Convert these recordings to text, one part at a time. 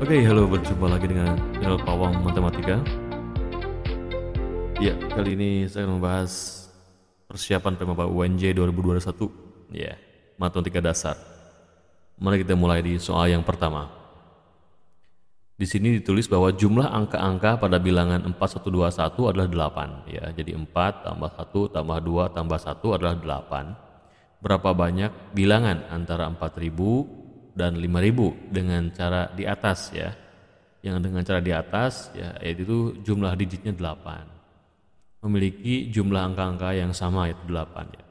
Oke, halo, berjumpa lagi dengan channel Pawang Matematika. Ya, kali ini saya akan membahas persiapan PMAPA UNJ 2021. Ya, matematika dasar. Mari kita mulai di soal yang pertama. Di sini ditulis bahwa jumlah angka-angka pada bilangan 4121 adalah 8. Ya, jadi 4 tambah 1 tambah 2 tambah 1 adalah 8. Berapa banyak bilangan antara 4000 dan 5000 dengan cara di atas ya. Yang dengan cara di atas ya, yaitu jumlah digitnya 8. Memiliki jumlah angka-angka yang sama, yaitu 8 ya.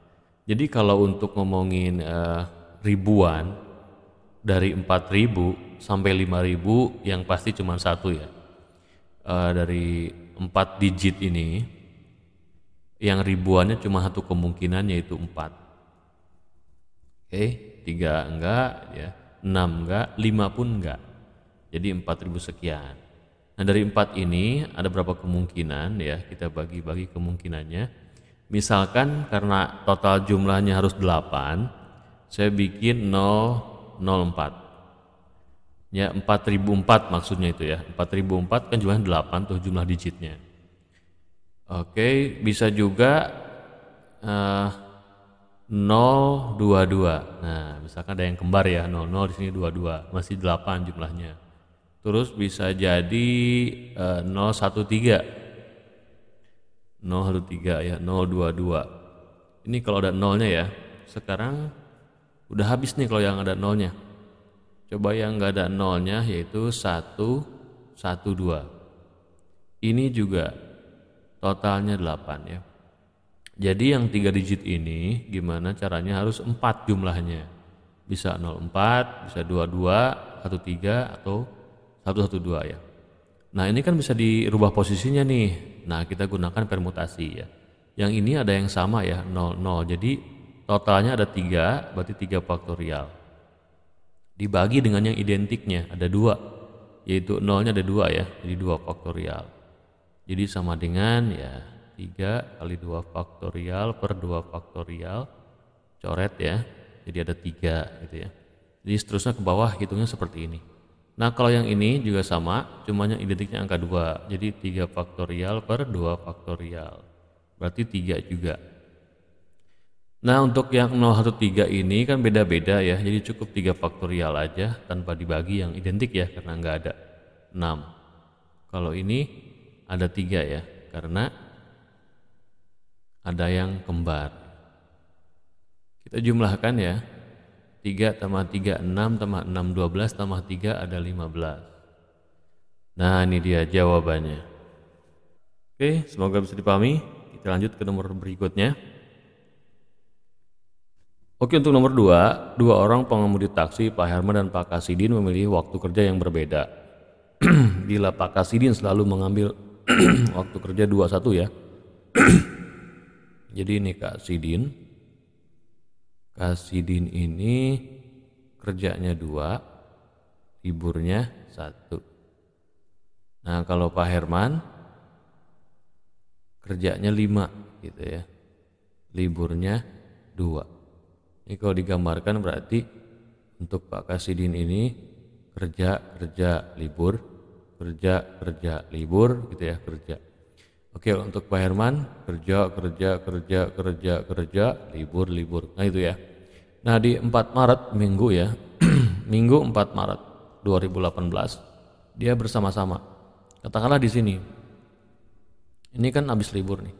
Jadi kalau untuk ngomongin ribuan dari 4000 sampai 5000 yang pasti cuma satu ya. Dari 4 digit ini yang ribuannya cuma satu kemungkinan, yaitu 4. Oke, 3 enggak ya, 6 enggak, 5 pun enggak. Jadi 4000 sekian. Nah, dari 4 ini ada berapa kemungkinan ya, kita bagi-bagi kemungkinannya. Misalkan karena total jumlahnya harus 8, saya bikin 004. Ya, 4004 maksudnya itu ya. 4004 kan jumlahnya 8 tuh jumlah digitnya. Oke, bisa juga 022. Nah, misalkan ada yang kembar ya, 00 di sini 22, masih 8 jumlahnya. Terus bisa jadi 013. 013 ya, 022. Ini kalau ada nolnya ya. Sekarang udah habis nih kalau yang ada nolnya. Coba yang nggak ada nolnya, yaitu 112. Ini juga totalnya 8 ya. Jadi yang 3 digit ini gimana caranya, harus 4 jumlahnya. Bisa 04, bisa 22, 13 atau 112 ya. Nah, ini kan bisa dirubah posisinya nih. Nah, kita gunakan permutasi ya. Yang ini ada yang sama ya, 00. Jadi totalnya ada 3, berarti 3 faktorial. Dibagi dengan yang identiknya, ada 2. Yaitu nolnya ada 2 ya, jadi 2 faktorial. Jadi sama dengan ya 3 kali 2 faktorial per 2 faktorial. Coret ya, jadi ada 3 gitu ya. Jadi seterusnya ke bawah hitungnya seperti ini. Nah, kalau yang ini juga sama, cuma yang identiknya angka 2. Jadi 3 faktorial per 2 faktorial. Berarti 3 juga. Nah, untuk yang 013 ini kan beda-beda ya. Jadi cukup 3 faktorial aja tanpa dibagi yang identik ya, karena nggak ada 6. Kalau ini ada 3 ya, karena ada yang kembar. Kita jumlahkan ya. 3 tambah 3, 6 tambah 6, 12 tambah 3 ada 15. Nah, ini dia jawabannya. Oke, semoga bisa dipahami. Kita lanjut ke nomor berikutnya. Oke, untuk nomor 2, dua orang pengemudi taksi, Pak Herman dan Pak Kasidin, memilih waktu kerja yang berbeda. Bila Pak Kasidin selalu mengambil waktu kerja 21 ya. Jadi ini Kasidin ini kerjanya 2, liburnya 1. Nah, kalau Pak Herman kerjanya 5 gitu ya, liburnya 2. Ini kalau digambarkan berarti untuk Pak Kasidin ini kerja libur, kerja libur gitu ya, kerja. Oke, untuk Pak Herman kerja libur. Nah, itu ya. Nah, di 4 Maret minggu ya. Minggu 4 Maret 2018 dia bersama-sama. Katakanlah di sini. Ini kan habis libur nih.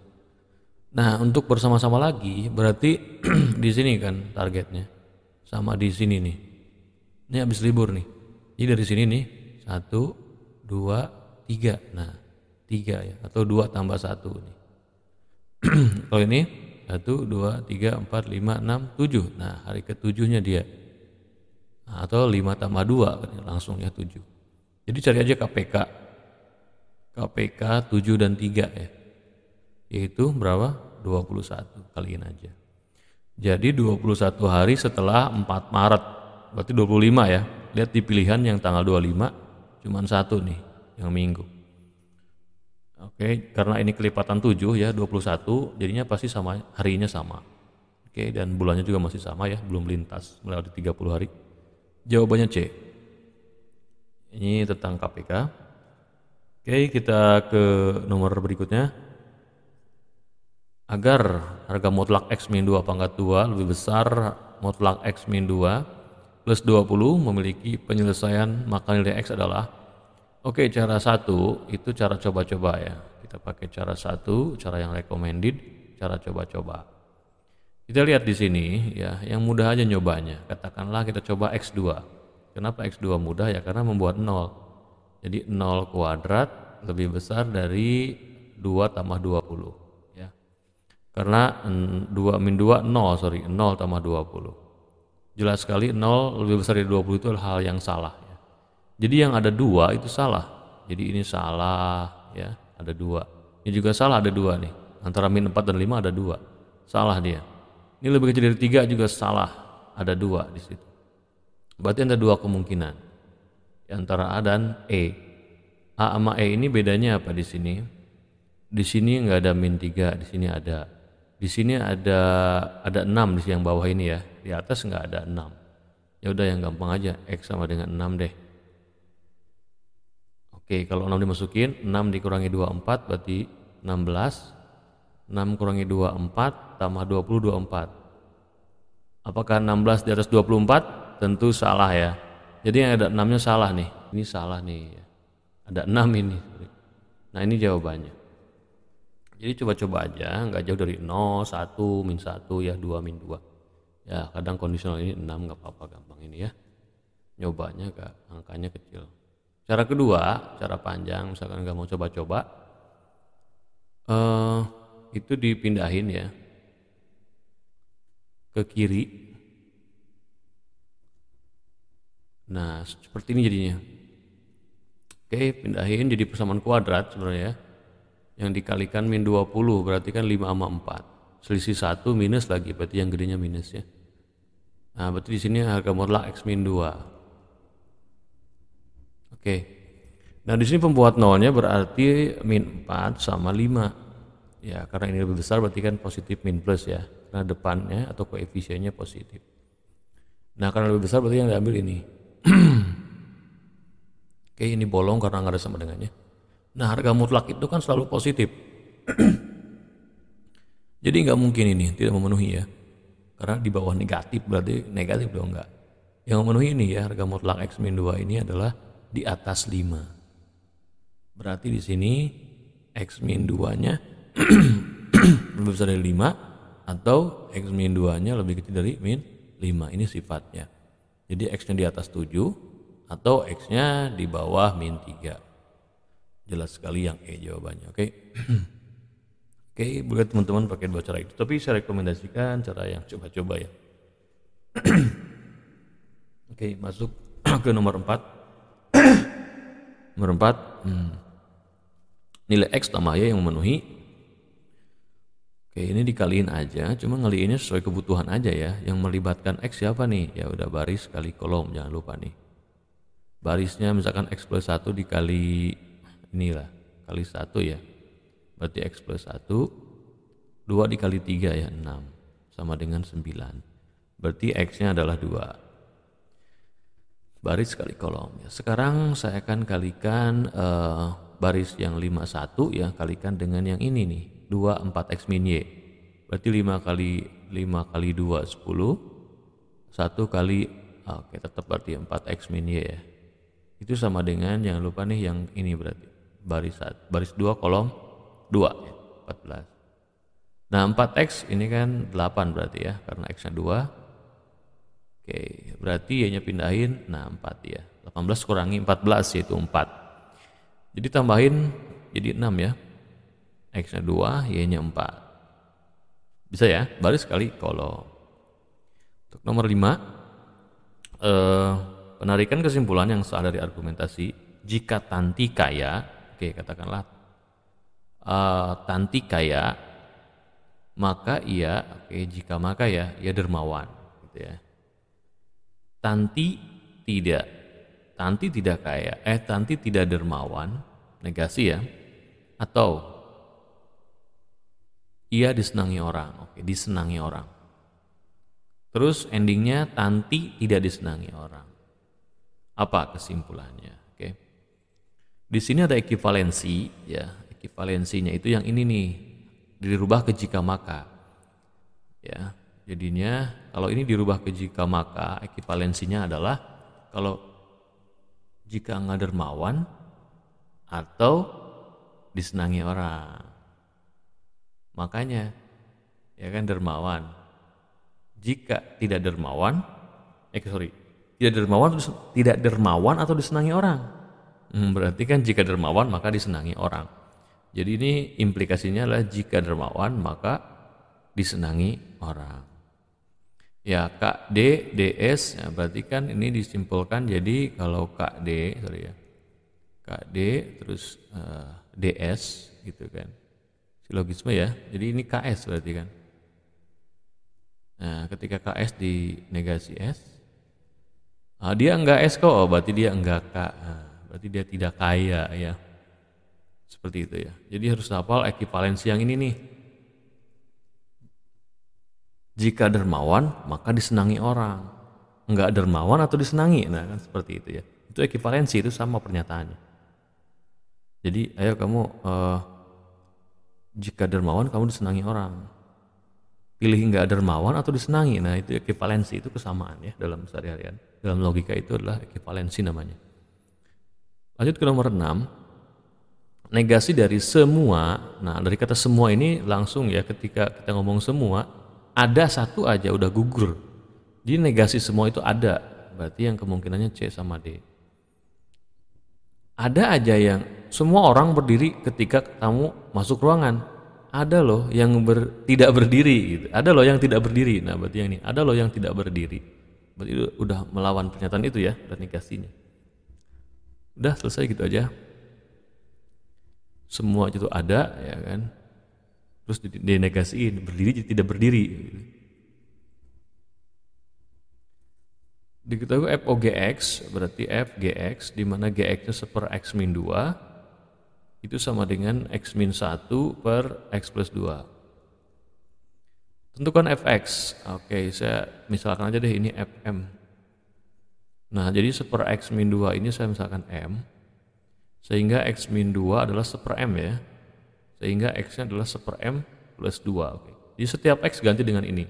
Nah, untuk bersama-sama lagi berarti di sini kan targetnya. Sama di sini nih. Ini habis libur nih. Jadi dari sini nih 1 2 3. Nah, 3 ya, atau 2 tambah 1 nih. Kalau ini 1 2 3 4 5 6 7. Nah, hari ke-7-nya dia. Nah, atau 5 tambah 2 kan langsung ya 7. Jadi cari aja KPK 7 dan 3 ya. Yaitu berapa? 21, kaliin aja. Jadi 21 hari setelah 4 Maret. Berarti 25 ya. Lihat di pilihan yang tanggal 25 cuman 1 nih yang minggu. Oke, karena ini kelipatan 7 ya, 21, jadinya pasti sama, harinya sama. Oke, dan bulannya juga masih sama ya, belum lintas melewati 30 hari. Jawabannya C. Ini tentang KPK. Oke, kita ke nomor berikutnya. Agar harga mutlak X min 2 pangkat 2 lebih besar mutlak X min 2 plus 20 memiliki penyelesaian, maka nilai X adalah. Oke, cara satu itu cara coba-coba ya. Kita pakai cara satu, cara yang recommended, cara coba-coba. Kita lihat di sini ya, yang mudah aja nyobanya. Katakanlah kita coba X2. Kenapa X2 mudah ya? Karena membuat 0. Jadi 0 kuadrat lebih besar dari 2 tambah 20 ya. Karena 2 min 2 0 tambah 20. Jelas sekali 0 lebih besar dari 20 itu hal yang salah ya. Jadi yang ada 2 itu salah. Jadi ini salah ya, ada 2. Ini juga salah, ada 2 nih. Antara min 4 dan 5 ada 2. Salah dia. Ini lebih kecil dari 3 juga salah, ada 2 di situ. Berarti ada 2 kemungkinan. Antara A dan E. A sama E ini bedanya apa di sini? Di sini nggak ada min 3, di sini ada. Di sini ada 6 di sini yang bawah ini ya. Di atas nggak ada 6. Ya udah yang gampang aja, X sama dengan 6 deh. Oke, kalau 6 dimasukin, 6 dikurangi 24 berarti 16. 6 kurangi 24 tambah 20, 24. Apakah 16 di atas 24? Tentu salah ya. Jadi yang ada 6-nya salah nih. Ini salah nih ya. Ada 6 ini. Nah ini jawabannya. Jadi coba-coba aja, nggak jauh dari 0, 1, min 1 ya, 2, min 2. Ya kadang kondisional ini 6 nggak apa-apa, gampang ini ya. Nyobanya angkanya kecil. Cara kedua, cara panjang, misalkan nggak mau coba-coba. Itu dipindahin ya ke kiri. Nah seperti ini jadinya. Oke, pindahin jadi persamaan kuadrat sebenarnya ya. Yang dikalikan min 20 berarti kan 5 sama 4. Selisih 1 minus lagi, berarti yang gedenya minus ya. Nah berarti di sini harga mutlak X min 2. Oke. Nah di sini pembuat nolnya berarti min 4 sama 5. Ya karena ini lebih besar berarti kan positif min plus ya. Karena depannya atau koefisiennya positif. Nah karena lebih besar berarti yang diambil ini. Oke, ini bolong karena nggak ada sama dengannya. Nah harga mutlak itu kan selalu positif. Jadi nggak mungkin ini tidak memenuhi ya. Karena di bawah negatif berarti negatif dong enggak. Yang memenuhi ini ya harga mutlak X min 2 ini adalah di atas 5. Berarti di sini X min 2-nya lebih besar dari 5 atau X min 2-nya lebih kecil dari min 5. Ini sifatnya. Jadi X-nya di atas 7 atau X-nya di bawah min 3. Jelas sekali yang E jawabannya, oke? Oke, boleh teman-teman pakai dua cara itu. Tapi saya rekomendasikan cara yang coba-coba ya. Oke, masuk ke nomor 4. Nomor 4, nilai X tambah Y yang memenuhi. Oke, ini dikaliin aja, cuma ngaliinnya sesuai kebutuhan aja ya. Yang melibatkan X siapa nih? Ya udah baris kali kolom, jangan lupa nih. Barisnya misalkan X plus 1 dikali inilah, kali 1 ya. Berarti X plus 1, 2 dikali 3 ya, 6. Sama dengan 9. Berarti X-nya adalah 2. Baris kali kolom ya. Sekarang saya akan kalikan baris yang 51 ya, kalikan dengan yang ini nih, 2 4X min Y. Berarti 5 kali 2 10. 1 kali oke tetap berarti 4X min Y ya. Itu sama dengan jangan lupa nih yang ini berarti baris 2 kolom 2 ya, 14. Nah 4X ini kan 8 berarti ya, karena X nya 2. Oke, berarti Y nya pindahin, nah 4 ya. 18 kurangi 14 yaitu 4. Jadi tambahin jadi 6 ya. X nya 2, Y nya 4. Bisa ya, baris kali kolom. Untuk nomor 5, penarikan kesimpulan yang sah dari argumentasi. Jika Tanti kaya, oke katakanlah Tanti kaya, maka ia, jika maka ya, ia dermawan, gitu ya. Tanti tidak kaya, Tanti tidak dermawan, negasi ya, atau ia disenangi orang, disenangi orang. Terus endingnya Tanti tidak disenangi orang. Apa kesimpulannya? Oke. Di sini ada ekivalensi, ya. Ekivalensinya itu yang ini nih, dirubah ke jika maka. Ya. Jadinya kalau ini dirubah ke jika maka, ekivalensinya adalah kalau jika nggak dermawan atau disenangi orang. Makanya ya kan dermawan. Jika tidak dermawan, tidak dermawan atau disenangi orang. Berarti kan jika dermawan maka disenangi orang. Jadi ini implikasinya adalah jika dermawan maka disenangi orang. Ya KD, DS, ya berarti kan ini disimpulkan jadi kalau KD terus DS gitu kan. Silogisme ya, jadi ini KS berarti kan. Nah ketika KS di negasi S, dia enggak S kok, berarti dia enggak K, berarti dia tidak kaya ya. Seperti itu ya, jadi harus hafal ekivalensi yang ini nih. Jika dermawan maka disenangi orang, enggak dermawan atau disenangi, nah kan seperti itu ya. Itu ekivalensi, itu sama pernyataannya. Jadi ayo kamu jika dermawan kamu disenangi orang, pilih enggak dermawan atau disenangi, nah itu ekivalensi, itu kesamaan ya dalam sehari-harian. Dalam logika itu adalah ekivalensi namanya. Lanjut ke nomor 6, negasi dari semua. Nah dari kata semua ini langsung ya, ketika kita ngomong semua ada satu aja udah gugur. Jadi negasi semua itu ada, berarti yang kemungkinannya C sama D. Ada aja yang semua orang berdiri ketika kamu masuk ruangan. Ada loh yang tidak berdiri gitu. Ada loh yang tidak berdiri. Nah berarti yang ini ada loh yang tidak berdiri. Berarti itu udah melawan pernyataan itu ya, dan negasinya. Udah selesai gitu aja. Semua itu ada ya kan. Terus dinegasiin, berdiri tidak berdiri. Diketahui f OGX berarti f GX, di mana GX-nya seper X min 2 itu sama dengan X min 1 per X plus 2. Tentukan fx. Oke, saya misalkan aja deh ini fm. Nah jadi seper X min 2 ini saya misalkan M, sehingga X min 2 adalah seper M ya, sehingga X-nya adalah seper M plus 2. Oke. Jadi setiap X ganti dengan ini,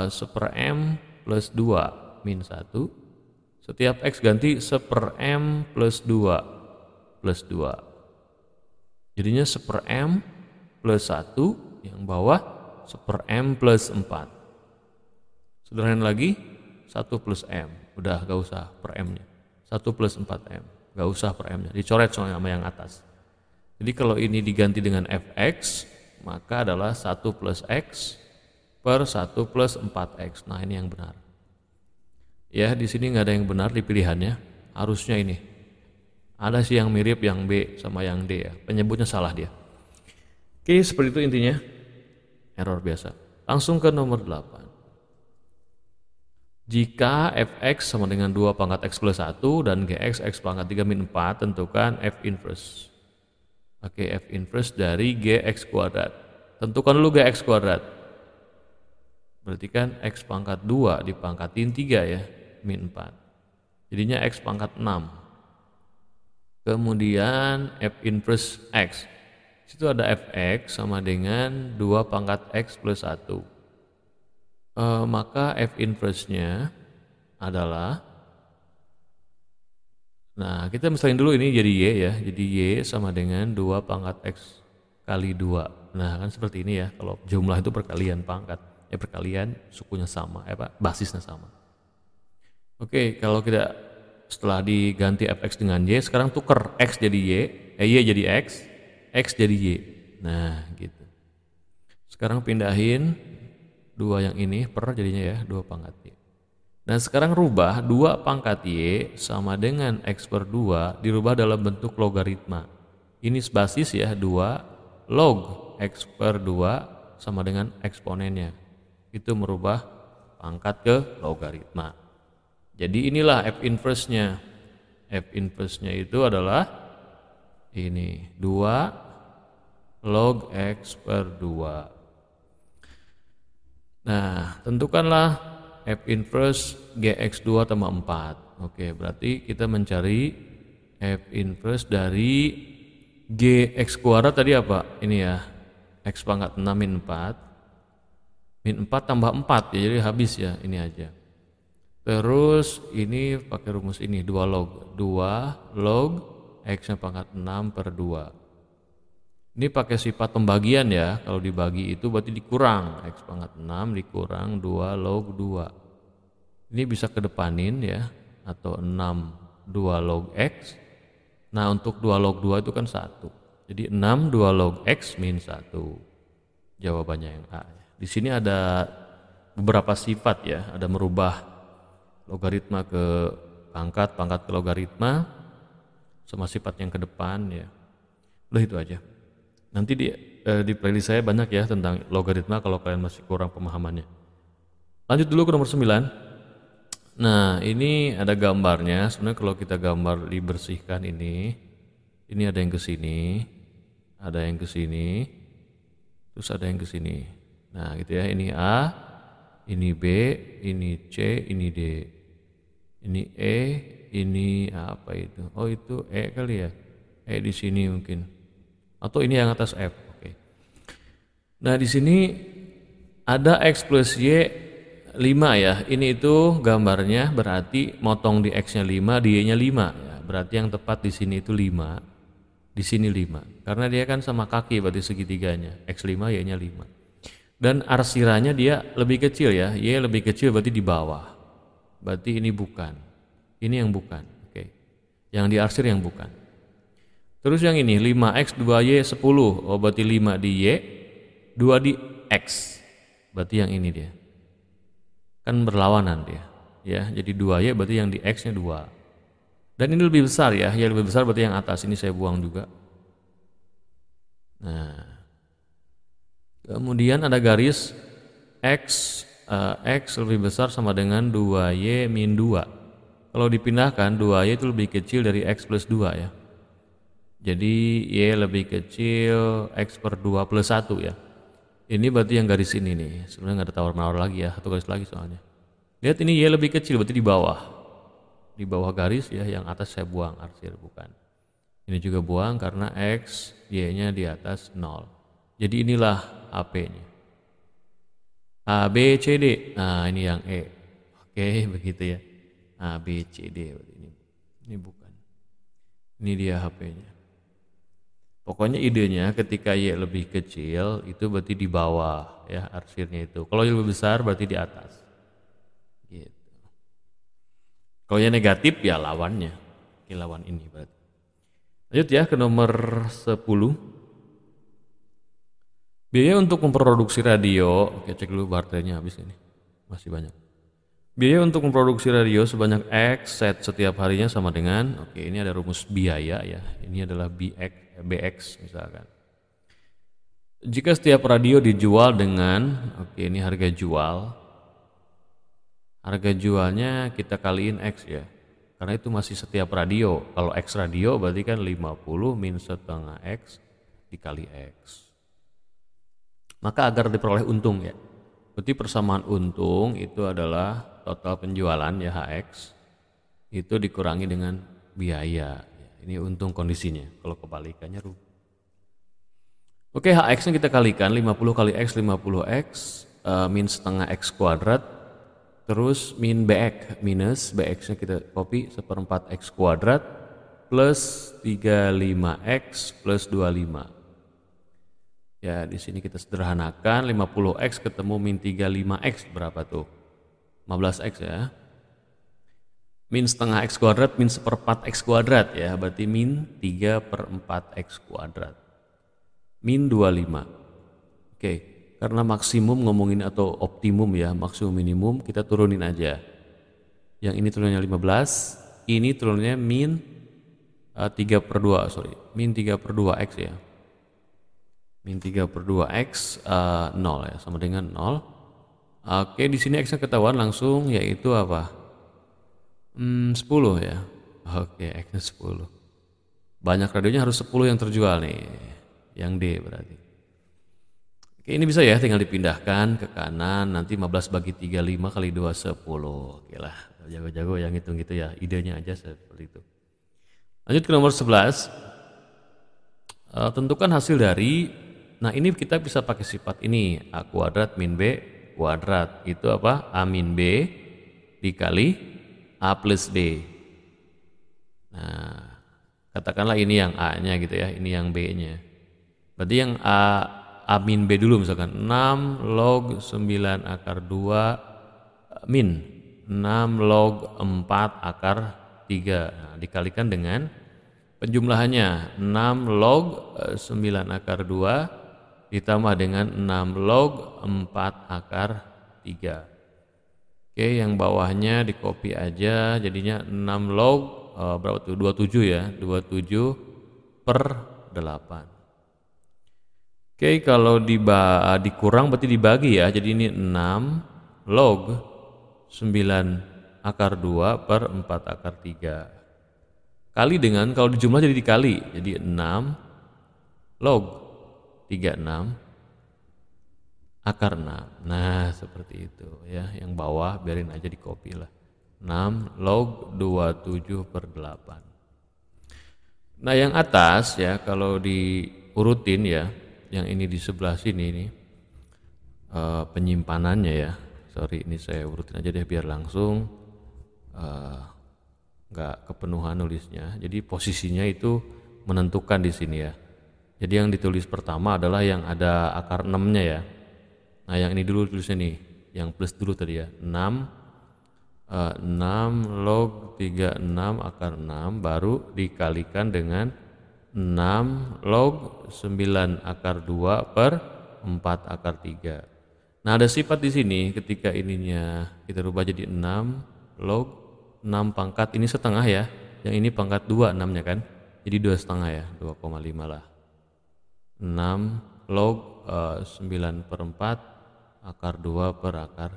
seper M plus 2 min 1, setiap X ganti seper M plus 2 plus 2. Jadinya seper M plus 1, yang bawah seper M plus 4. Sederhana lagi, 1 plus M, udah gak usah per M-nya, 1 plus 4M, gak usah per M-nya, dicoret sama yang atas. Jadi kalau ini diganti dengan fx, maka adalah 1 plus x per 1 plus 4x. Nah ini yang benar. Ya di sini nggak ada yang benar di pilihannya. Harusnya ini. Ada sih yang mirip yang B sama yang D ya. Penyebutnya salah dia. Oke seperti itu intinya. Error biasa. Langsung ke nomor 8. Jika fx sama dengan 2 pangkat x plus 1 dan gx x pangkat 3 min 4, tentukan f inverse. Oke, f inverse dari gx kuadrat. Tentukan dulu gx kuadrat. Berarti kan x pangkat 2 dipangkatin 3 ya, min 4. Jadinya x pangkat 6. Kemudian f inverse x. Situ ada fx sama dengan 2 pangkat x plus 1. Maka f inverse-nya adalah, nah kita misalin dulu ini jadi y ya, jadi y sama dengan 2 pangkat x kali 2. Nah kan seperti ini ya, kalau jumlah itu perkalian pangkat, ya perkalian sukunya sama, basisnya sama. Oke, kalau kita setelah diganti fx dengan y, sekarang tuker x jadi y jadi x jadi y. Nah gitu. Sekarang pindahin 2 yang ini per jadinya ya 2 pangkat y. Dan sekarang rubah 2 pangkat y sama dengan x per 2 dirubah dalam bentuk logaritma. Ini basis ya, 2 log x per 2 sama dengan eksponennya. Itu merubah pangkat ke logaritma. Jadi inilah f inverse-nya. F inverse-nya itu adalah ini 2 log x per 2. Nah tentukanlah f inverse gx2 tambah 4. Oke, berarti kita mencari F inverse dari G X kuadrat tadi apa? Ini ya, X pangkat 6 min 4. Min 4 tambah 4 ya, jadi habis ya, ini aja. Terus ini pakai rumus ini, 2 log. 2 log X-nya pangkat 6 per 2. Ini pakai sifat pembagian ya, kalau dibagi itu berarti dikurang. X pangkat 6 dikurang 2 log 2. Ini bisa kedepanin ya, atau 6 2 log X. Nah untuk 2 log 2 itu kan 1. Jadi 6 2 log X min 1. Jawabannya yang A. Di sini ada beberapa sifat ya, ada merubah logaritma ke pangkat, pangkat ke logaritma, sama sifat yang ke depan ya. Udah itu aja. Nanti di playlist saya banyak ya tentang logaritma kalau kalian masih kurang pemahamannya. Lanjut dulu ke nomor 9. Nah ini ada gambarnya. Sebenarnya kalau kita gambar dibersihkan ini ada yang ke sini, ada yang ke sini, terus ada yang ke sini. Nah gitu ya, ini A, ini B, ini C, ini D, ini E, ini apa itu? Oh itu E kali ya, E di sini mungkin. Atau ini yang atas F. Oke. Nah di sini ada X plus Y 5 ya. Ini itu gambarnya berarti motong di X-nya 5, di Y-nya 5 ya. Berarti yang tepat di sini itu 5. Di sini 5. Karena dia kan sama kaki berarti segitiganya. X5 Y-nya 5. Dan arsiranya dia lebih kecil ya. Y lebih kecil berarti di bawah. Berarti ini bukan. Ini yang bukan. Oke. Yang diarsir yang bukan. Terus yang ini 5X 2Y 10. Oh berarti 5 di Y, 2 di X. Berarti yang ini dia. Kan berlawanan dia. Ya, jadi 2Y berarti yang di X-nya 2. Dan ini lebih besar ya. Yang lebih besar berarti yang atas. Ini saya buang juga. Nah. Kemudian ada garis X lebih besar sama dengan 2Y min 2. Kalau dipindahkan 2Y itu lebih kecil dari X plus 2 ya. Jadi Y lebih kecil X per 2 plus 1 ya. Ini berarti yang garis ini nih. Sebenarnya nggak ada tawar-menawar lagi ya. Satu garis lagi soalnya. Lihat ini Y lebih kecil berarti di bawah. Di bawah garis ya, yang atas saya buang arsir bukan. Ini juga buang karena X, Y-nya di atas 0. Jadi inilah AP-nya. A, B, C, D. Nah ini yang E. Oke begitu ya. A, B, C, D. Ini bukan. Ini dia HP-nya. Pokoknya idenya ketika Y lebih kecil itu berarti di bawah ya arsirnya itu. Kalau Y lebih besar berarti di atas. Gitu. Kalau Y negatif ya lawannya. Oke, lawan ini berarti. Lanjut ya ke nomor 10. Biaya untuk memproduksi radio. Oke, cek dulu baterainya habis ini. Masih banyak. Biaya untuk memproduksi radio sebanyak X set setiap harinya sama dengan, oke ini ada rumus biaya ya, ini adalah BX misalkan. Jika setiap radio dijual dengan, oke ini harga jualnya kita kaliin X ya, karena itu masih setiap radio. Kalau X radio berarti kan 50 min setengah X dikali X. Maka agar diperoleh untung ya, berarti persamaan untung itu adalah total penjualan ya HX itu dikurangi dengan biaya. Ini untung kondisinya. Kalau kebalikannya rugi. Oke, HX-nya kita kalikan 50 kali X 50X min setengah X kuadrat. Terus min BX minus BX-nya kita copy 1/4 X kuadrat plus 35X plus 25. Ya, di sini kita sederhanakan 50X ketemu min 35X berapa tuh? 15X ya. Min setengah X kuadrat min 1/4 X kuadrat ya. Berarti min 3/4 X kuadrat. Min 25. Oke, karena maksimum ngomongin atau optimum ya, maksimum minimum kita turunin aja. Yang ini turunnya 15, ini turunnya min 3/2, sorry. Min 3/2X ya. Min 3/2X 0 ya, sama dengan 0. Oke, di sini X-nya ketahuan langsung, yaitu apa? 10 ya. Oke, X-nya 10. Banyak radionya harus 10 yang terjual nih. Yang D berarti. Oke, ini bisa ya, tinggal dipindahkan ke kanan. Nanti 15 bagi 3, 5 kali 2, 10. Oke lah, jago-jago yang hitung gitu ya. Idenya aja seperti itu. Lanjut ke nomor 11. Tentukan hasil dari, nah ini kita bisa pakai sifat ini, A kuadrat min B kuadrat. Itu apa? A min B dikali A plus B. Nah, katakanlah ini yang A-nya gitu ya, ini yang B-nya. Berarti yang A min B dulu, misalkan 6 log 9 akar 2 min 6 log 4 akar 3. Nah, dikalikan dengan penjumlahannya 6 log 9 akar 2 ditambah dengan 6 log 4 akar 3. Oke, yang bawahnya di copy aja, jadinya 6 log berapa tuh? 27 ya, 27 per 8. Oke, kalau dikurang berarti dibagi ya, jadi ini 6 log 9 akar 2 per 4 akar 3. Kali dengan, kalau dijumlah jadi dikali, jadi 6 log 36 akar 6. Nah, seperti itu ya. Yang bawah biarin aja di copy lah. 6 log 27 per 8. Nah, yang atas ya, kalau diurutin ya, yang ini di sebelah sini nih, penyimpanannya ya. Sorry, ini saya urutin aja deh biar langsung nggak kepenuhan nulisnya. Jadi posisinya itu menentukan di sini ya. Jadi yang ditulis pertama adalah yang ada akar 6-nya ya. Nah, yang ini dulu tulisnya nih, yang plus dulu tadi ya. 6 log 36 akar 6 baru dikalikan dengan 6 log 9 akar 2 per 4 akar 3. Nah, ada sifat di sini ketika ininya kita rubah jadi 6 log 6 pangkat ini setengah ya, yang ini pangkat 2 6-nya kan, jadi 2,5 ya, 2,5 lah. 6 log 9 per 4 akar 2 per akar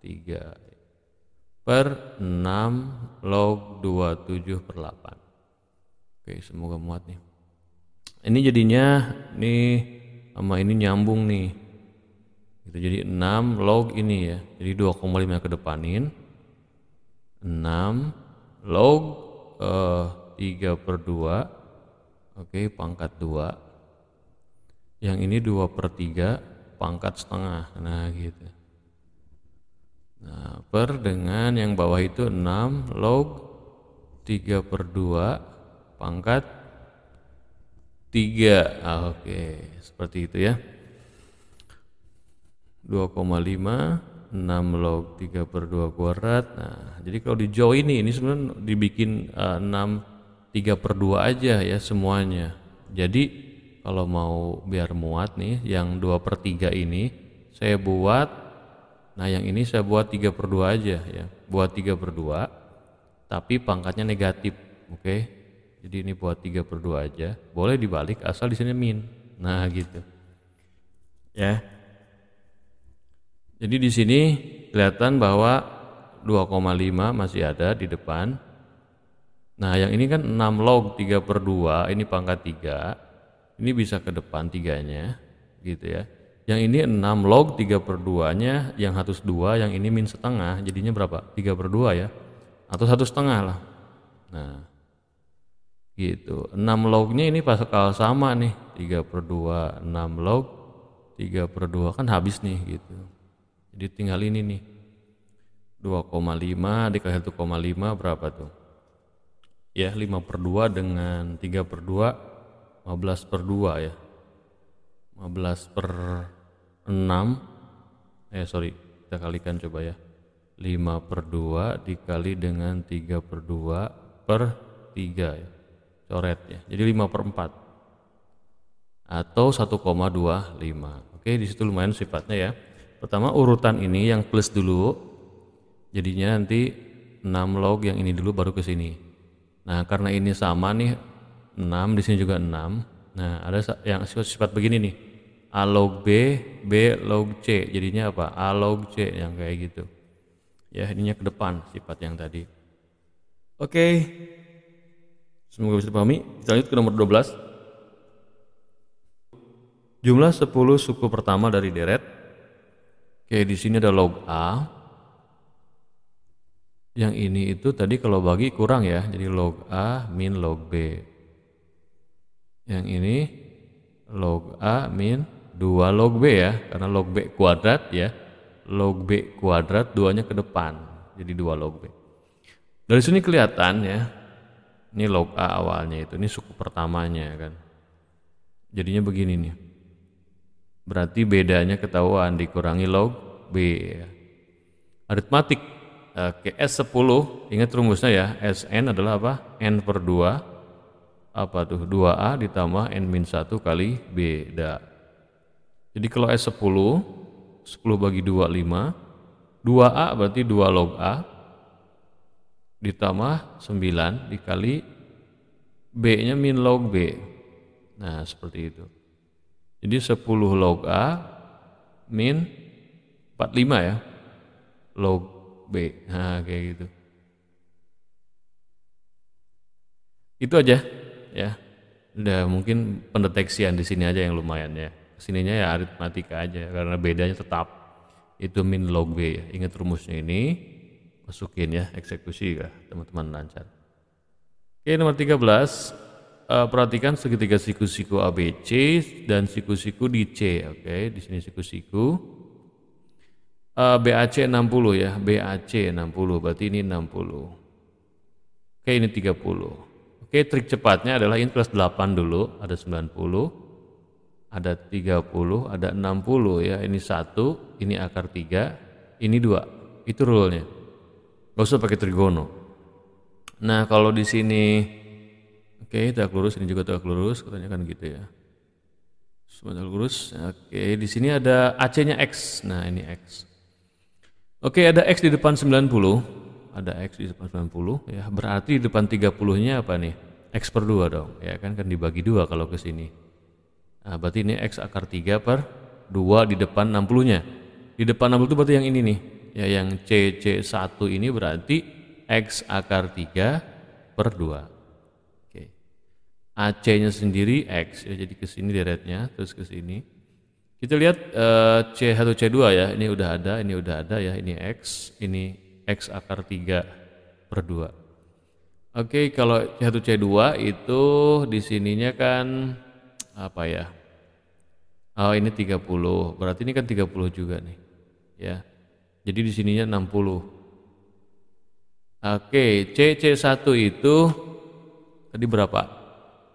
3 per 6 log 27 per 8. Oke, semoga muat nih. Ini jadinya nih sama ini nyambung nih gitu, jadi 6 log ini ya, jadi 2,5 ke depanin, 6 log 3 per 2, oke, pangkat 2, yang ini 2 per 3 pangkat setengah, nah gitu. Nah, per dengan yang bawah itu 6 log 3 per 2 pangkat 3. Oke, seperti itu ya. 2,5 6 log 3 per 2 kuadrat. Nah, jadi kalau di join ini sebenarnya dibikin 6 3 per 2 aja ya semuanya. Jadi kalau mau biar muat nih, yang 2 per 3 ini saya buat, nah yang ini saya buat 3 per 2 aja ya. Buat 3 per 2, tapi pangkatnya negatif, oke. Jadi ini buat 3 per 2 aja. Boleh dibalik asal di sini min. Nah gitu. Ya. Jadi di sini kelihatan bahwa 2,5 masih ada di depan. Nah, yang ini kan 6 log 3 per 2, ini pangkat 3. Ini bisa ke depan 3-nya, gitu ya. Yang ini 6 log 3 per 2-nya, yang 102, yang ini min setengah, jadinya berapa? 3 per 2 ya, atau 1,5 lah. Nah, gitu. 6 lognya ini pasal sama nih, 3 per 2, 6 log 3 per 2 kan habis nih gitu. Jadi tinggal ini nih, 2,5 dikali 1,5 berapa tuh? Ya, 5 per 2 dengan 3 per 2, 15 per 2 ya. 15 per 6, sorry, kita kalikan coba ya. 5 per 2 dikali dengan 3 per 2 per 3 ya. Coret ya, jadi 5 per 4. Atau 1,25. Oke, disitu lumayan sifatnya ya. Pertama urutan ini yang plus dulu, jadinya nanti 6 log yang ini dulu baru ke sini. Nah, karena ini sama nih 6, di sini juga 6. Nah, ada yang sifat begini nih. A log B, B log C. Jadinya apa? A log C yang kayak gitu. Ya, ininya ke depan sifat yang tadi. Oke. Semoga bisa dipahami. Kita lanjut ke nomor 12. Jumlah 10 suku pertama dari deret. Oke, di sini ada log A. Yang ini itu tadi kalau bagi kurang ya, jadi log A min log B. Yang ini log A min 2 log B ya, karena log B kuadrat ya. Log B kuadrat 2-nya ke depan, jadi 2 log B. Dari sini kelihatan ya, ini log A awalnya itu, ini suku pertamanya kan. Jadinya begini nih. Berarti bedanya ketahuan dikurangi log B ya. Aritmatik. Oke, S10, ingat rumusnya ya, Sn adalah apa? N per 2, apa tuh? 2A ditambah N-1 kali beda. Jadi kalau S10, 10 bagi 2, 5. 2A berarti 2 log A, ditambah 9 dikali B-nya min log B. Nah, seperti itu. Jadi 10 log A min 45 ya, log B. Nah, kayak gitu. Itu aja ya. Udah mungkin pendeteksian di sini aja yang lumayan ya. Kesininya ya aritmatika aja karena bedanya tetap itu min log B ya. Ingat rumusnya ini, masukin ya, eksekusi ya teman-teman lancar. Oke, nomor 13. Perhatikan segitiga siku-siku ABC dan siku-siku di C. Oke, di sini siku-siku. BAC 60 ya, BAC 60 berarti ini 60. Oke, ini 30. Oke, trik cepatnya adalah ini kelas 8 dulu, ada 90, ada 30, ada 60 ya, ini 1, ini akar 3, ini 2. Itu rule-nya. Gak usah pakai trigono. Nah, kalau di sini oke, tegak lurus, ini juga tegak lurus, katanya kan gitu ya. Semua tegak lurus. Oke, di sini ada AC-nya X. Nah, ini X. Oke, ada X di depan 90. Ada X di depan 90 ya. Berarti di depan 30-nya apa nih? X per 2 dong. Ya kan dibagi 2 kalau ke sini. Nah, berarti ini X akar 3 per 2 di depan 60-nya. Di depan 60 itu berarti yang ini nih. Ya, yang C1 ini berarti X akar 3 per 2. Oke. AC-nya sendiri X ya, jadi ke sini deretnya terus ke sini. Kita lihat C1 C2 ya, ini udah ada ya, ini X, ini X akar 3 per 2. Oke, kalau C1 C2 itu di sininya kan apa ya? Oh, ini 30. Berarti ini kan 30 juga nih. Ya. Jadi di sininya 60. Oke, C1 itu tadi berapa?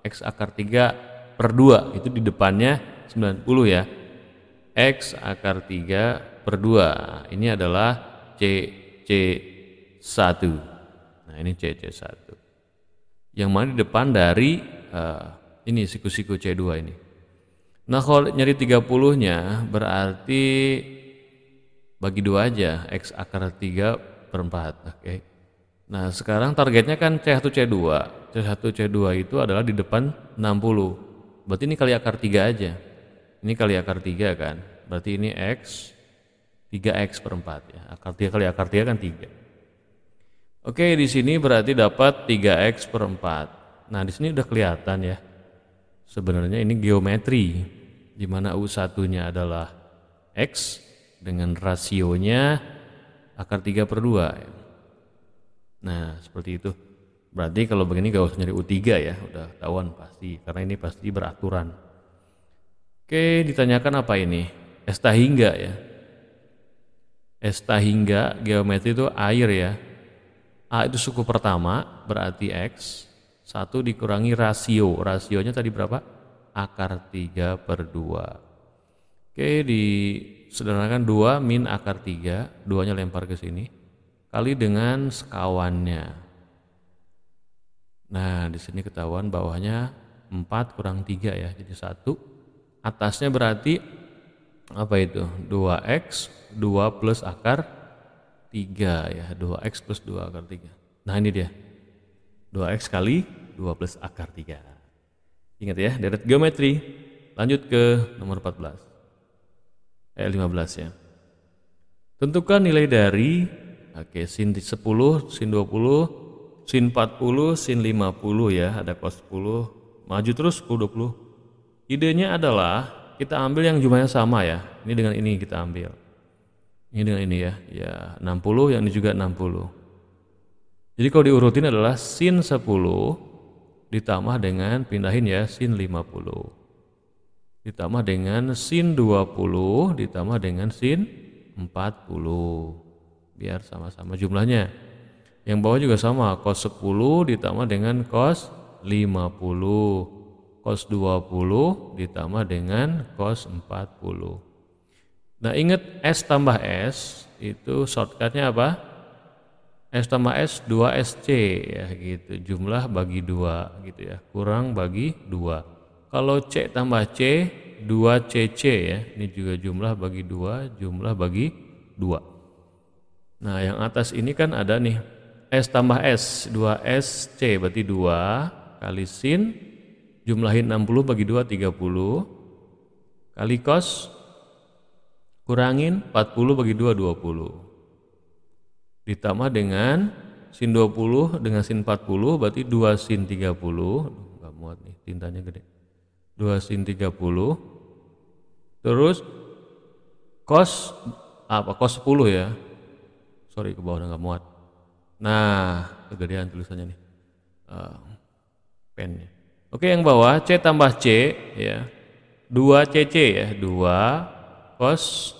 X akar 3 per 2, itu di depannya 90 ya. X akar 3 per 2. Ini adalah C1. Nah, ini C1. Yang mana di depan dari ini siku-siku C2 ini. Nah, kalau nyari 30-nya berarti bagi 2 aja. X akar 3 per 4. Oke. Nah, sekarang targetnya kan C1 C2. C1 C2 itu adalah di depan 60. Berarti ini kali akar 3 aja. Ini kali akar 3 kan, berarti ini X, 3X per 4 ya, akar 3 kali akar 3 kan 3. Oke, di sini berarti dapat 3X per 4. Nah, di sini udah kelihatan ya, sebenarnya ini geometri, di mana U1-nya adalah X, dengan rasionya akar 3 per 2. Nah, seperti itu. Berarti kalau begini gak usah nyari U3 ya, udah ketahuan pasti, karena ini pasti beraturan. Oke, ditanyakan apa ini? Esta hingga ya. Esta hingga geometri itu air ya. A itu suku pertama berarti X. 1 dikurangi rasio. Rasionya tadi berapa? Akar 3 per 2. Oke, disederhanakan 2 min akar 3. 2-nya lempar ke sini. Kali dengan sekawannya. Nah, di sini ketahuan bawahnya 4 kurang 3 ya. Jadi 1. Atasnya berarti apa itu? 2X 2 plus akar 3 ya. 2X plus 2 akar 3. Nah, ini dia. 2X kali 2 plus akar 3. Ingat ya, deret geometri. Lanjut ke nomor 14. 15 ya. Tentukan nilai dari sin 10, sin 20, sin 40, sin 50 ya. Ada cos 10. Maju terus 10, 20. Idenya adalah kita ambil yang jumlahnya sama ya. Ini dengan ini kita ambil. Ini dengan ini ya. Ya 60, yang ini juga 60. Jadi kalau diurutin adalah sin 10 ditambah dengan, pindahin ya, sin 50. Ditambah dengan sin 20 ditambah dengan sin 40. Biar sama-sama jumlahnya. Yang bawah juga sama, cos 10 ditambah dengan cos 50. Cos 20 ditambah dengan cos 40. Nah ingat S tambah S itu shortcutnya apa? S tambah S 2SC ya gitu, jumlah bagi 2 gitu ya, kurang bagi 2. Kalau C tambah C 2CC ya, ini juga jumlah bagi 2, jumlah bagi 2. Nah yang atas ini kan ada nih S tambah S 2SC berarti 2 kali sin, jumlahin 60 bagi 2 30, kali cos kurangin 40 bagi 2 20. Ditambah dengan sin 20 dengan sin 40 berarti 2 sin 30. Gak muat nih, tintanya gede. 2 sin 30. Terus cos apa? Cos 10 ya. Sorry ke bawah udah gak muat. Nah, kegedean tulisannya nih. Pennya. Oke, yang bawah C tambah C ya. 2CC ya, 2 cos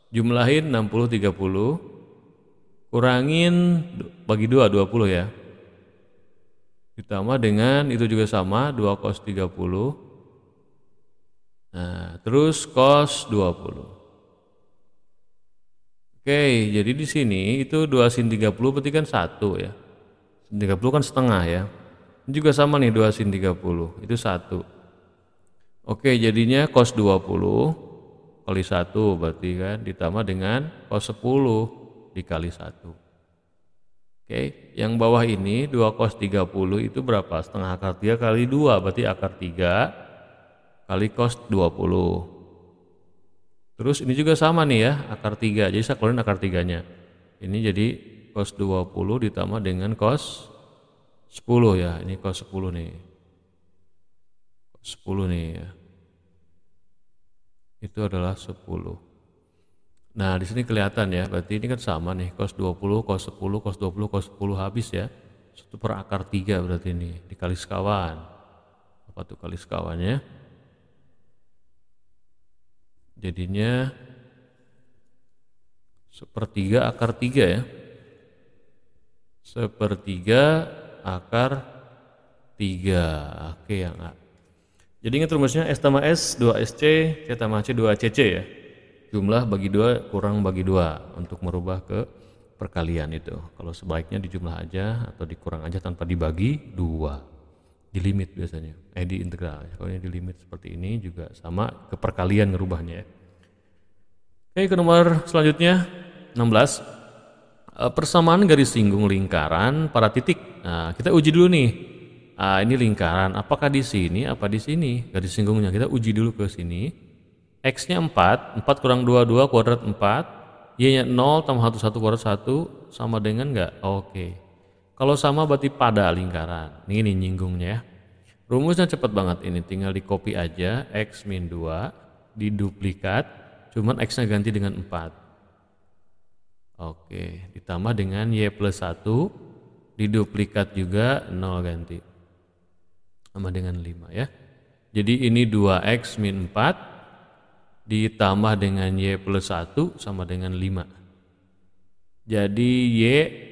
jumlahin 60 30. Kurangin bagi 2, 20 ya. Ditambah dengan itu juga sama, 2 cos 30. Nah, terus cos 20. Oke, jadi di sini itu 2 sin 30 berarti kan 1 ya. Sin 30 kan setengah ya. Ini juga sama nih 2 sin 30, itu 1. Oke, jadinya cos 20 kali 1 berarti kan ditambah dengan cos 10 dikali 1. Oke, yang bawah ini 2 cos 30 itu berapa? Setengah akar 3 kali 2 berarti akar 3 kali cos 20. Terus ini juga sama nih ya, akar 3. Jadi saya keluarin akar 3-nya. Ini jadi cos 20 ditambah dengan cos 10 ya. Ini cos 10 nih. Cos 10 nih ya. Itu adalah 10. Nah, di sini kelihatan ya, berarti ini kan sama nih, cos 20, cos 10, cos 20, cos 10 habis ya. 1 per akar 3 berarti ini, dikali sekawan. Apa tuh kali sekawannya? Jadinya 1/3 akar 3 ya. 1/3 akar 3. Oke ya enggak. Jadi ingat rumusnya S tambah S 2SC, C tambah C 2CC ya. Jumlah bagi 2 kurang bagi 2 untuk merubah ke perkalian itu. Kalau sebaiknya dijumlah aja atau dikurang aja tanpa dibagi 2. Di limit biasanya, di integral. Kalau ini di limit seperti ini juga sama ke perkalian ngerubahnya ya. Oke, ke nomor selanjutnya 16. Persamaan garis singgung lingkaran pada titik. Nah, kita uji dulu nih. Ini lingkaran, apakah di sini apa di sini? Garis singgungnya kita uji dulu ke sini. X-nya 4, 4 kurang 2, 2 kuadrat 4, Y-nya 0 tambah 1, 1 kuadrat 1, sama dengan enggak? Oke. Kalau sama berarti pada lingkaran. Ini nyinggungnya ya. Rumusnya cepat banget ini, tinggal di copy aja, X min 2, diduplikat, cuman X-nya ganti dengan 4. Oke, ditambah dengan Y plus 1, diduplikat juga 0 ganti. Sama dengan 5 ya. Jadi ini 2X min 4, ditambah dengan Y plus 1 sama dengan 5. Jadi Y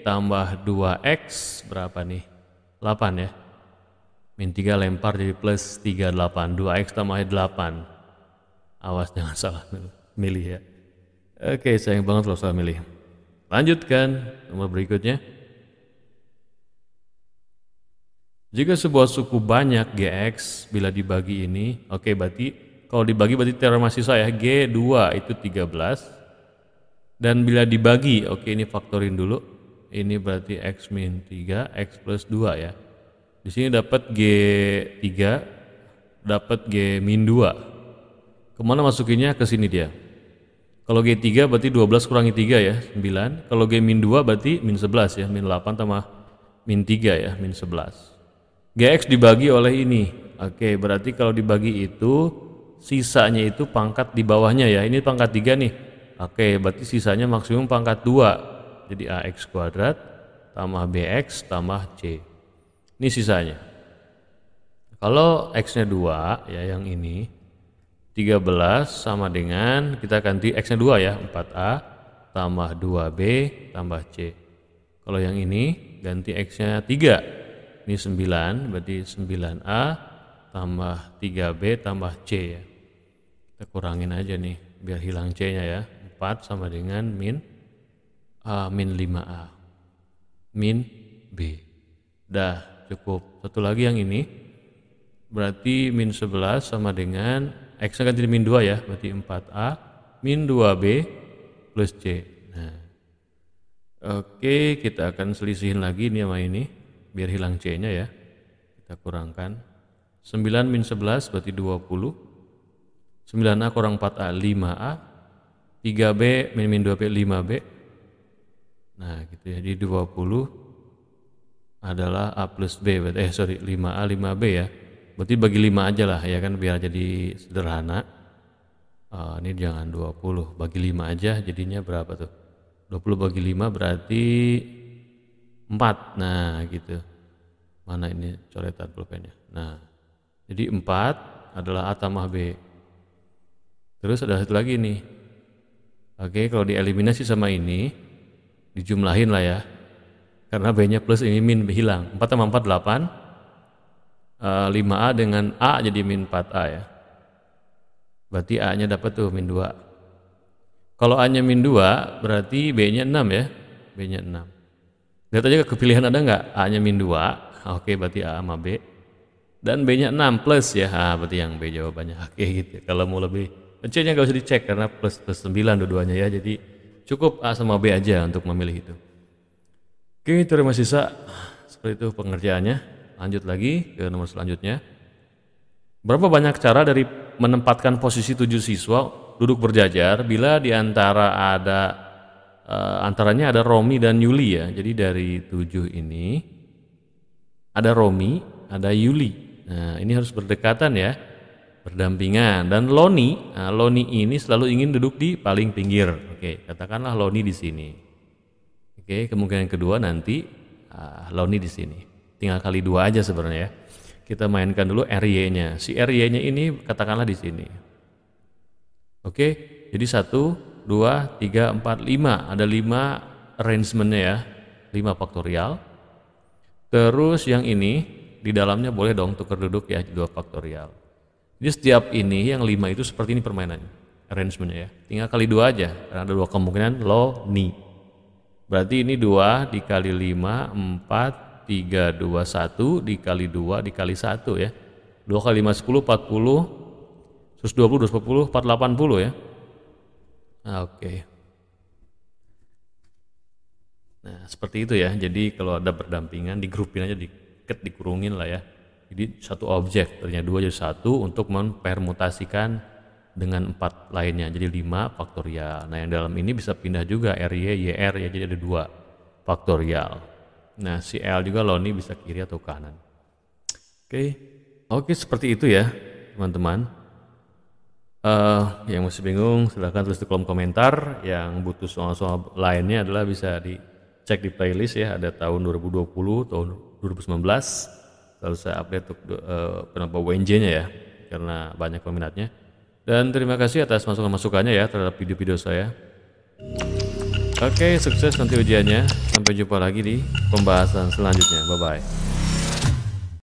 tambah 2X berapa nih? 8 ya. Min 3 lempar jadi plus 3, 8. 2X tambah 8. Awas jangan salah milih ya. Oke, sayang banget kalau salah milih. Lanjutkan nomor berikutnya. Jika sebuah suku banyak GX bila dibagi ini, oke berarti kalau dibagi berarti teorema sisa ya, G2 itu 13. Dan bila dibagi, oke ini faktorin dulu. Ini berarti X min 3, X plus 2 ya. Di sini dapat G3, dapat G min 2. Kemana masukinnya? Ke sini dia. Kalau G3 berarti 12 kurangi 3 ya, 9. Kalau G min 2 berarti min 11 ya, min 8 tambah min 3 ya, min 11. GX dibagi oleh ini. Oke, berarti kalau dibagi itu sisanya itu pangkat di bawahnya ya. Ini pangkat 3 nih. Oke, berarti sisanya maksimum pangkat 2. Jadi AX kuadrat tambah BX tambah C. Ini sisanya. Kalau X-nya 2 ya, yang ini 13 sama dengan, kita ganti X-nya 2 ya, 4A tambah 2B tambah C. Kalau yang ini ganti X-nya 3, ini 9, berarti 9A tambah 3B tambah C ya. Kita kurangin aja nih biar hilang C-nya ya. 4 sama dengan min 5A min B. Dah cukup. Satu lagi yang ini, berarti min 11 sama dengan X-nya ganti min 2 ya, berarti 4A min 2B plus C. Nah, oke, kita akan selisihin lagi ini sama ini biar hilang C-nya ya. Kita kurangkan 9 min 11 berarti 20. 9A kurang 4A 5A, 3B min 2B 5B. Nah gitu ya, jadi 20 adalah A plus B, berarti 5A 5B ya. Berarti bagi 5 aja lah ya kan, biar jadi sederhana. Ini jangan 20, bagi 5 aja, jadinya berapa tuh? 20 bagi 5 berarti 4. Nah gitu. Mana ini coretan pulpennya. Nah, jadi 4 adalah A tambah B. Terus ada satu lagi nih. Oke, kalau dieliminasi sama ini, dijumlahin lah ya. Karena B-nya plus, ini min hilang. 4 tambah 4 8. 5A dengan A jadi min 4A ya. Berarti A-nya dapat tuh min 2. Kalau A-nya min 2 berarti B-nya 6 ya. B-nya 6. Lihat aja kepilihan ada nggak? A-nya min 2. Oke, berarti A sama B. Dan B-nya 6 plus ya. Berarti yang B jawabannya. Oke gitu. Kalau mau lebih, C-nya nggak usah dicek karena plus 9 dua-duanya ya. Jadi cukup A sama B aja untuk memilih itu. Oke, teorema sisa seperti itu pengerjaannya. Lanjut lagi ke nomor selanjutnya. Berapa banyak cara dari menempatkan posisi 7 siswa duduk berjajar bila di antara antaranya ada Romi dan Yuli ya. Jadi dari 7 ini ada Romi, ada Yuli. Nah, ini harus berdekatan ya, berdampingan. Dan Loni, Loni ini selalu ingin duduk di paling pinggir. Oke, katakanlah Loni di sini. Oke, kemungkinan kedua nanti Loni di sini. Tinggal kali 2 aja sebenarnya ya. Kita mainkan dulu RY-nya. Si RY-nya ini katakanlah di sini. Oke, jadi 1, 2, 3, 4, 5. Ada 5 arrangement-nya ya. 5 faktorial. Terus yang ini di dalamnya boleh dong tukar duduk ya, 2 faktorial. Jadi setiap ini yang 5 itu seperti ini permainannya. Arrangement-nya ya. Tinggal kali 2 aja karena ada 2 kemungkinan Loni. Berarti ini 2 dikali 5, 4, 3, 2, 1 dikali 2 dikali 1 ya. 2 kali 5, 10, 40, terus 20, 240, 4, 80 ya. Oke. Nah seperti itu ya. Jadi kalau ada berdampingan, digrupin aja, dikurungin lah ya. Jadi satu objek, ternyata 2 jadi 1 untuk mempermutasikan dengan 4 lainnya, jadi 5 faktorial. Nah yang dalam ini bisa pindah juga RY, YR ya, jadi ada 2 faktorial. Nah si L juga Loni bisa kiri atau kanan. Oke, seperti itu ya teman-teman. Yang masih bingung silahkan tulis di kolom komentar. Yang butuh soal-soal lainnya adalah bisa dicek di playlist ya, ada tahun 2020, tahun 2019. Lalu saya update untuk kenapa UNJ-nya ya, karena banyak peminatnya. Dan terima kasih atas masukan-masukannya ya terhadap video-video saya. Oke, sukses nanti ujiannya. Sampai jumpa lagi di pembahasan selanjutnya. Bye-bye.